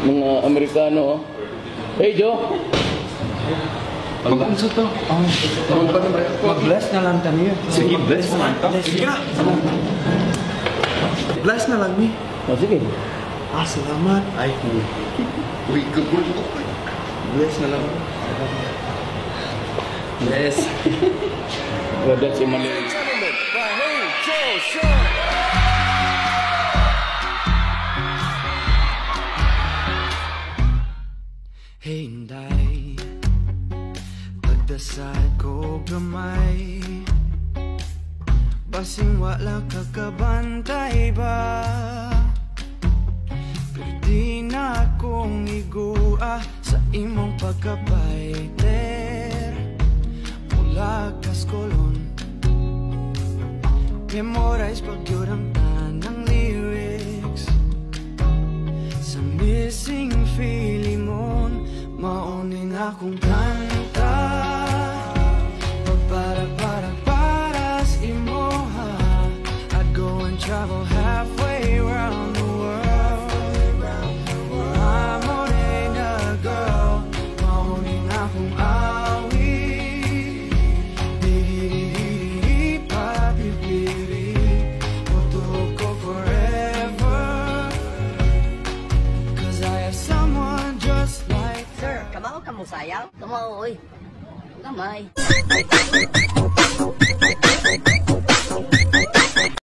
Mga Amerikano, oh. Hey, Joe! Mag-unsa to? Mag-bless na lang tayo. Sige, bless na lang to. Sige na. Bless na lang ni. Oh, sige. Salamat. Ay, uy, gagawin ko. Bless na lang. Bless. Well, that's Emmanuel. Hey, Inday, pagdasad ko gamay, basing wala kakabantay ba? Pero di na akong igua sa imong pagkapaiter. Mula kaskolon, memorize pag-yun ang tanang lyrics. Sa missing feeling mo, mauning akong kanta. Para sa imoha, I'd go and travel halfway around the world. I'm only a girl, mauning akong awi. Di papipili, puto ko forever. Cause I have someone just like. Sir, kabaw ka mo sayaw? Tumaw, oy. Gamay.